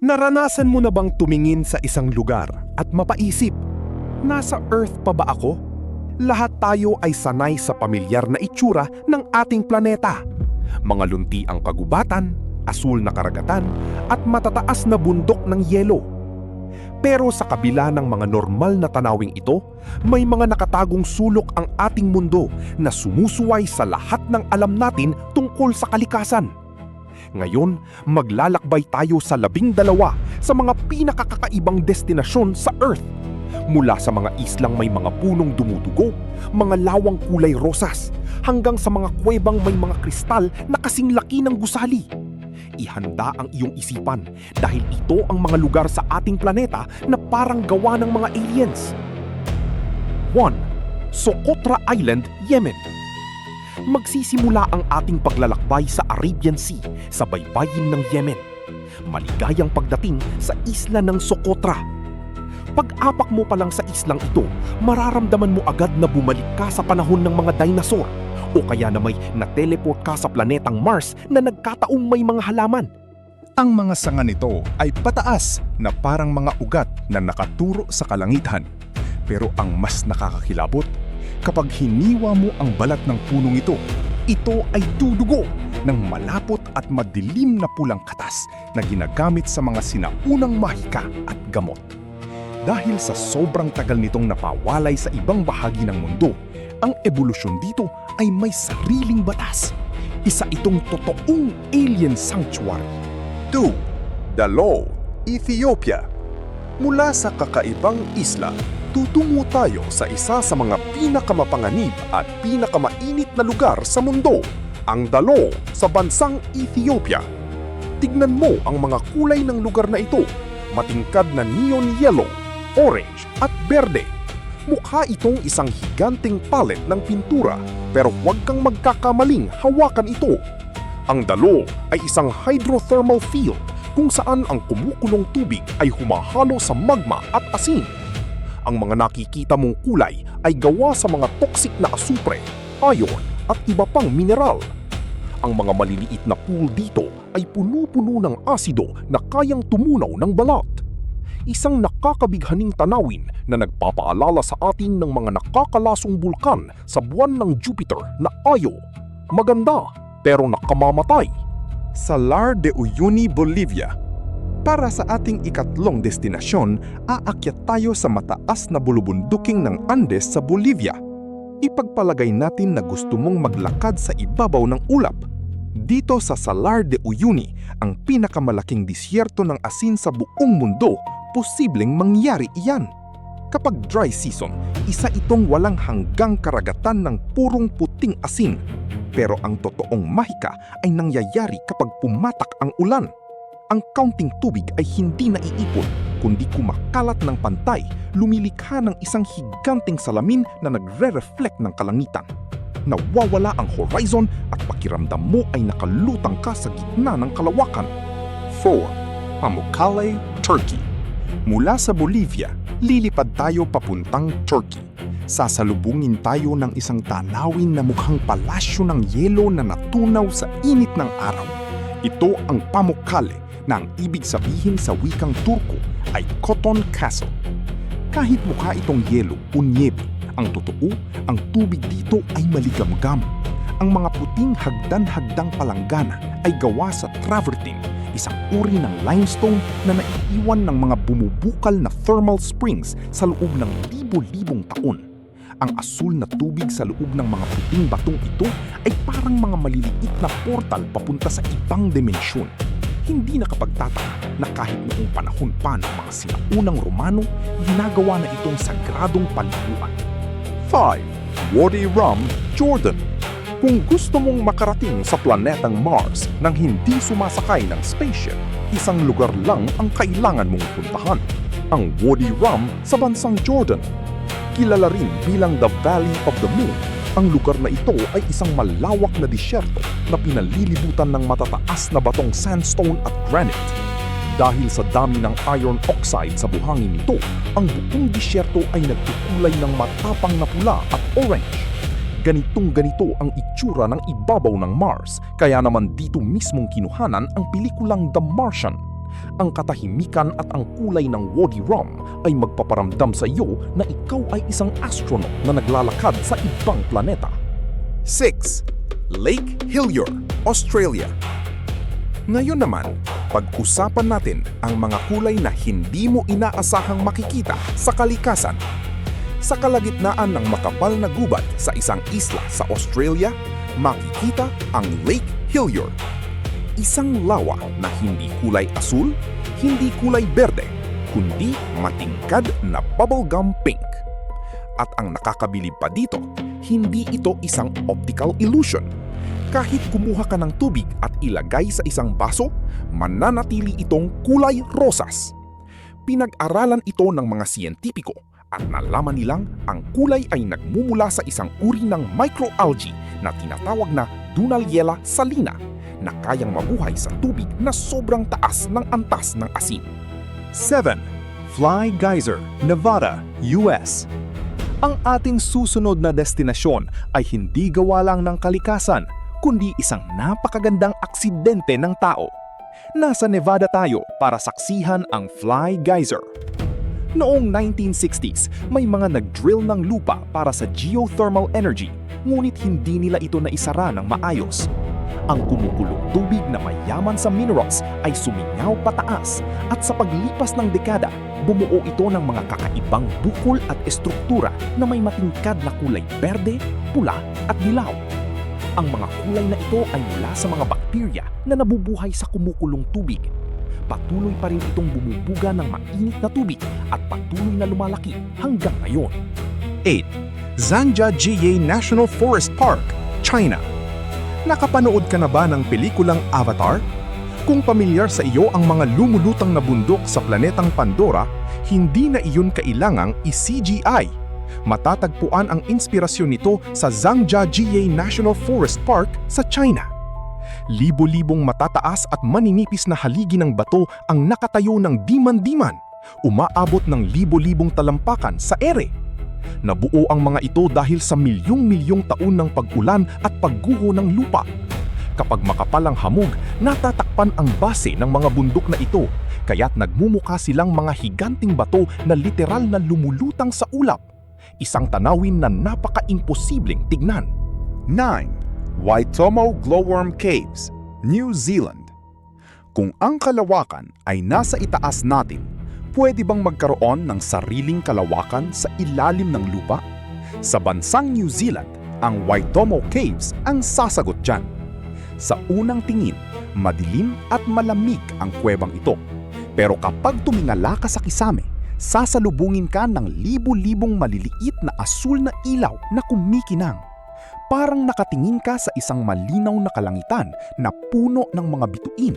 Naranasan mo na bang tumingin sa isang lugar at mapaisip, nasa Earth pa ba ako? Lahat tayo ay sanay sa pamilyar na itsura ng ating planeta. Mga lunti ang kagubatan, asul na karagatan, at matataas na bundok ng yelo. Pero sa kabila ng mga normal na tanawing ito, may mga nakatagong sulok ang ating mundo na sumusuway sa lahat ng alam natin tungkol sa kalikasan. Ngayon, maglalakbay tayo sa 12 sa mga pinakakakaibang destinasyon sa Earth. Mula sa mga islang may mga punong dumudugo, mga lawang kulay rosas, hanggang sa mga kuwebang may mga kristal na kasing laki ng gusali. Ihanda ang iyong isipan dahil ito ang mga lugar sa ating planeta na parang gawa ng mga aliens. 1. Socotra Island, Yemen. Magsisimula ang ating paglalakbay sa Arabian Sea sa baybayin ng Yemen. Maligayang pagdating sa isla ng Socotra. Pag-apak mo pa lang sa islang ito, mararamdaman mo agad na bumalik ka sa panahon ng mga dinosaur o kaya na may na-teleport ka sa planetang Mars na nagkataong may mga halaman. Ang mga sanga nito ay pataas na parang mga ugat na nakaturo sa kalangitan. Pero ang mas nakakakilabot, kapag hiniwa mo ang balat ng punong ito ay dudugo ng malapot at madilim na pulang katas na ginagamit sa mga sinaunang mahika at gamot. Dahil sa sobrang tagal nitong napawalay sa ibang bahagi ng mundo, ang ebolusyon dito ay may sariling batas. Isa itong totoong alien sanctuary. 2. Dalo, Ethiopia. Mula sa kakaibang isla, tutungo tayo sa isa sa mga pinakamapanganib at pinakamainit na lugar sa mundo, ang Dalo sa bansang Ethiopia. Tignan mo ang mga kulay ng lugar na ito, matingkad na neon yellow, orange at berde. Mukha itong isang higanting palet ng pintura, pero huwag kang magkakamaling hawakan ito. Ang Dalo ay isang hydrothermal field kung saan ang kumukulong tubig ay humahalo sa magma at asin. Ang mga nakikita mong kulay ay gawa sa mga toxic na asupre, iron at iba pang mineral. Ang mga maliliit na pool dito ay puno-puno ng asido na kayang tumunaw ng balat. Isang nakakabighaning tanawin na nagpapaalala sa atin ng mga nakakalasong bulkan sa buwan ng Jupiter na Io. Maganda pero nakamamatay. Salar de Uyuni, Bolivia. Para sa ating ikatlong destinasyon, aakyat tayo sa mataas na bulubunduking ng Andes sa Bolivia. Ipagpalagay natin na gusto mong maglakad sa ibabaw ng ulap. Dito sa Salar de Uyuni, ang pinakamalaking disyerto ng asin sa buong mundo, posibleng mangyari iyan. Kapag dry season, isa itong walang hanggang karagatan ng purong puting asin. Pero ang totoong mahika ay nangyayari kapag pumatak ang ulan. Ang kaunting tubig ay hindi naiipon, kundi kumakalat ng pantay, lumilikha ng isang higanting salamin na nagre-reflect ng kalangitan. Nawawala ang horizon at pakiramdam mo ay nakalutang ka sa gitna ng kalawakan. 4. Pamukkale, Turkey. Mula sa Bolivia, lilipad tayo papuntang Turkey. Sasalubungin tayo ng isang tanawin na mukhang palasyo ng yelo na natunaw sa init ng araw. Ito ang Pamukkale, na ang ibig sabihin sa wikang Turko ay Cotton Castle. Kahit mukha itong yelo o niebe, ang totoo, ang tubig dito ay maligamgam. Ang mga puting hagdan-hagdang palanggana ay gawa sa travertine, isang uri ng limestone na naiiwan ng mga bumubukal na thermal springs sa loob ng libo-libong taon. Ang asul na tubig sa loob ng mga puting batong ito ay parang mga maliliit na portal papunta sa ibang dimensyon. Hindi nakapagtataka na kahit noong panahon pa ng mga sinaunang Romano, ginagawa na itong sagradong paliguan. 5. Wadi Rum, Jordan. Kung gusto mong makarating sa planetang Mars nang hindi sumasakay ng spaceship, isang lugar lang ang kailangan mong puntahan, ang Wadi Rum sa bansang Jordan. Kilala rin bilang the Valley of the Moon, ang lugar na ito ay isang malawak na disyerto na pinalilibutan ng matataas na batong sandstone at granite. Dahil sa dami ng iron oxide sa buhangin nito, ang buong disyerto ay nagkukulay ng matapang na pula at orange. Ganitong-ganito ang itsura ng ibabaw ng Mars, kaya naman dito mismong kinuhanan ang pelikulang The Martian. Ang katahimikan at ang kulay ng Wadi Rum ay magpaparamdam sa iyo na ikaw ay isang astronaut na naglalakad sa ibang planeta. 6. Lake Hillier, Australia. Ngayon naman, pag-usapan natin ang mga kulay na hindi mo inaasahang makikita sa kalikasan. Sa kalagitnaan ng makapal na gubat sa isang isla sa Australia, makikita ang Lake Hillier. Isang lawa na hindi kulay asul, hindi kulay berde, kundi matingkad na bubblegum pink. At ang nakakabilib pa dito, hindi ito isang optical illusion. Kahit kumuha ka ng tubig at ilagay sa isang baso, mananatili itong kulay rosas. Pinag-aralan ito ng mga siyentipiko at nalaman nilang ang kulay ay nagmumula sa isang uri ng microalgae na tinatawag na Dunaliella salina na kayang mabuhay sa tubig na sobrang taas ng antas ng asin. 7. Fly Geyser, Nevada, US. Ang ating susunod na destinasyon ay hindi gawa lang ng kalikasan, kundi isang napakagandang aksidente ng tao. Nasa Nevada tayo para saksihan ang Fly Geyser. Noong 1960s, may mga nag-drill ng lupa para sa geothermal energy, ngunit hindi nila ito naisara ng maayos. Ang kumukulong tubig na mayaman sa minerals ay sumingaw pataas at sa paglipas ng dekada, bumuo ito ng mga kakaibang bukol at estruktura na may matingkad na kulay berde, pula at dilaw. Ang mga kulay na ito ay mula sa mga bakterya na nabubuhay sa kumukulong tubig. Patuloy pa rin itong bumubuga ng mainit na tubig at patuloy na lumalaki hanggang ngayon. 8. Zhangjiajie National Forest Park, China. Nakapanood ka na ba ng pelikulang Avatar? Kung pamilyar sa iyo ang mga lumulutang na bundok sa planetang Pandora, hindi na iyon kailangang i-CGI. Matatagpuan ang inspirasyon nito sa Zhangjiajie National Forest Park sa China. Libo-libong matataas at maninipis na haligi ng bato ang nakatayo ng diman-diman, umaabot ng libo-libong talampakan sa ere. Nabuo ang mga ito dahil sa milyong-milyong taon ng pag-ulan at pagguho ng lupa. Kapag makapal ang hamog, natatakpan ang base ng mga bundok na ito, kaya't nagmumukha silang mga higanting bato na literal na lumulutang sa ulap. Isang tanawin na napaka-imposibleng tignan. 9. Waitomo Glowworm Caves, New Zealand. Kung ang kalawakan ay nasa itaas natin, pwede bang magkaroon ng sariling kalawakan sa ilalim ng lupa? Sa bansang New Zealand, ang Waitomo Caves ang sasagot dyan. Sa unang tingin, madilim at malamig ang kuwebang ito. Pero kapag tumingala ka sa kisame, sasalubungin ka ng libo-libong maliliit na asul na ilaw na kumikinang. Parang nakatingin ka sa isang malinaw na kalangitan na puno ng mga bituin.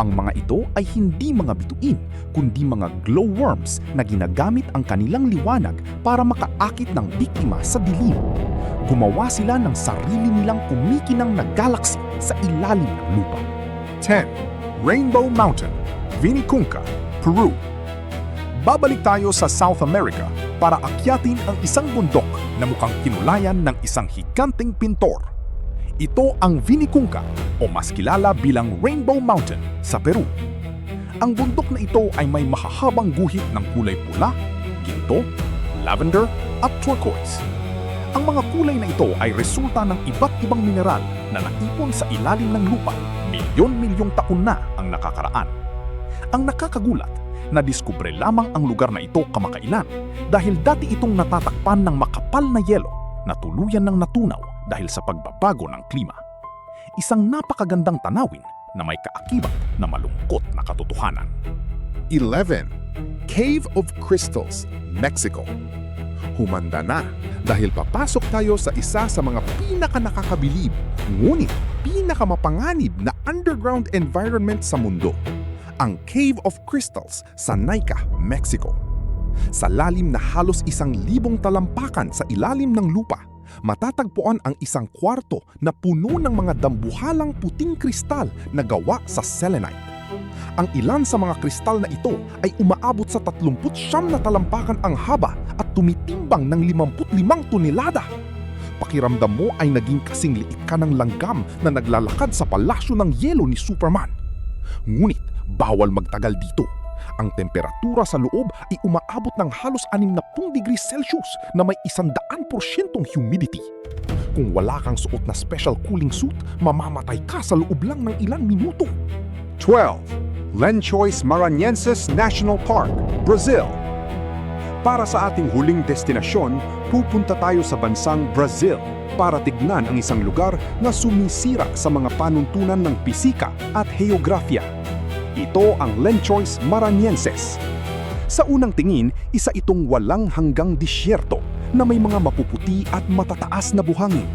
Ang mga ito ay hindi mga bituin, kundi mga glowworms na ginagamit ang kanilang liwanag para makaakit ng biktima sa dilim. Gumawa sila ng sarili nilang kumikinang na galaxy sa ilalim ng lupa. 10. Rainbow Mountain, Vinicunca, Peru. Babalik tayo sa South America para akyatin ang isang bundok na mukhang kinulayan ng isang higanting pintor. Ito ang Vinicunca o mas kilala bilang Rainbow Mountain sa Peru. Ang bundok na ito ay may mahahabang guhit ng kulay pula, ginto, lavender at turquoise. Ang mga kulay na ito ay resulta ng iba't ibang mineral na naipon sa ilalim ng lupa milyon-milyong taon na ang nakakaraan. Ang nakakagulat, nadiskubre lamang ang lugar na ito kamakailan dahil dati itong natatakpan ng makapal na yelo na tuluyan ng natunaw dahil sa pagbabago ng klima. Isang napakagandang tanawin na may kaakibat na malungkot na katotohanan. 11. Cave of Crystals, Mexico. Humanda na dahil papasok tayo sa isa sa mga pinaka-nakakabilib ngunit pinakamapanganib na underground environment sa mundo, ang Cave of Crystals sa Naica, Mexico. Sa lalim na halos 1,000 talampakan sa ilalim ng lupa, matatagpuan ang isang kwarto na puno ng mga dambuhalang puting kristal na gawa sa selenite. Ang ilan sa mga kristal na ito ay umaabot sa 39 na talampakan ang haba at tumitimbang ng 55 tonelada. Pakiramdam mo ay naging kasing liit ka ng langgam na naglalakad sa palasyo ng yelo ni Superman. Ngunit Bawal magtagal dito. Ang temperatura sa loob ay umaabot ng halos 60 degrees Celsius na may 100% humidity. Kung wala kang suot na special cooling suit, mamamatay ka sa loob lang ng ilang minuto. 12. Lenchois Maranhenses National Park, Brazil. Para sa ating huling destinasyon, pupunta tayo sa bansang Brazil para tignan ang isang lugar na sumisira sa mga panuntunan ng pisika at heografya. Ito ang Lenchois Maranhenses. Sa unang tingin, isa itong walang hanggang disyerto na may mga mapuputi at matataas na buhangin.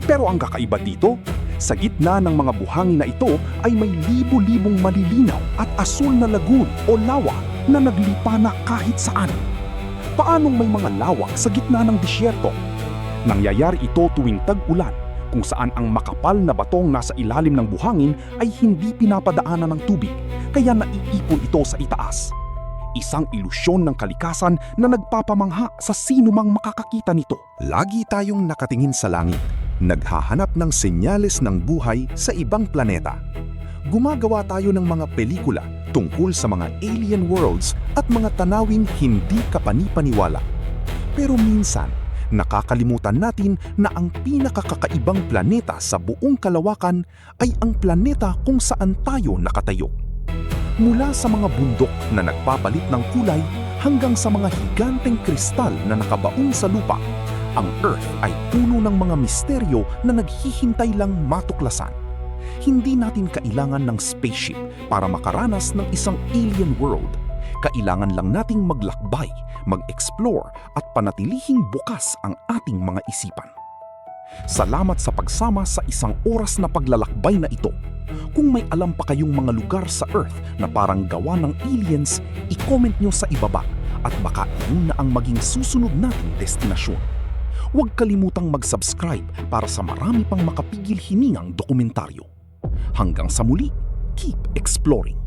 Pero ang kakaiba dito, sa gitna ng mga buhangin na ito ay may libo-libong malilinaw at asul na lagoon o lawa na naglipa na kahit saan. Paanong may mga lawak sa gitna ng disyerto? Nangyayari ito tuwing tag-ulan, kung saan ang makapal na batong nasa ilalim ng buhangin ay hindi pinapadaanan ng tubig, kaya naiipon ito sa itaas. Isang ilusyon ng kalikasan na nagpapamangha sa sinumang makakakita nito. Lagi tayong nakatingin sa langit, naghahanap ng senyales ng buhay sa ibang planeta. Gumagawa tayo ng mga pelikula tungkol sa mga alien worlds at mga tanawing hindi kapanipaniwala. Pero minsan, nakakalimutan natin na ang pinakakakaibang planeta sa buong kalawakan ay ang planeta kung saan tayo nakatayo. Mula sa mga bundok na nagpapalit ng kulay hanggang sa mga higanteng kristal na nakabaon sa lupa, ang Earth ay puno ng mga misteryo na naghihintay lang matuklasan. Hindi natin kailangan ng spaceship para makaranas ng isang alien world. Kailangan lang nating maglakbay, mag-explore at panatilihing bukas ang ating mga isipan. Salamat sa pagsama sa isang oras na paglalakbay na ito. Kung may alam pa kayong mga lugar sa Earth na parang gawa ng aliens, i-comment nyo sa ibaba at baka yun na ang maging susunod nating destinasyon. Huwag kalimutang mag-subscribe para sa marami pang makapigil hiningang dokumentaryo. Hanggang sa muli, keep exploring!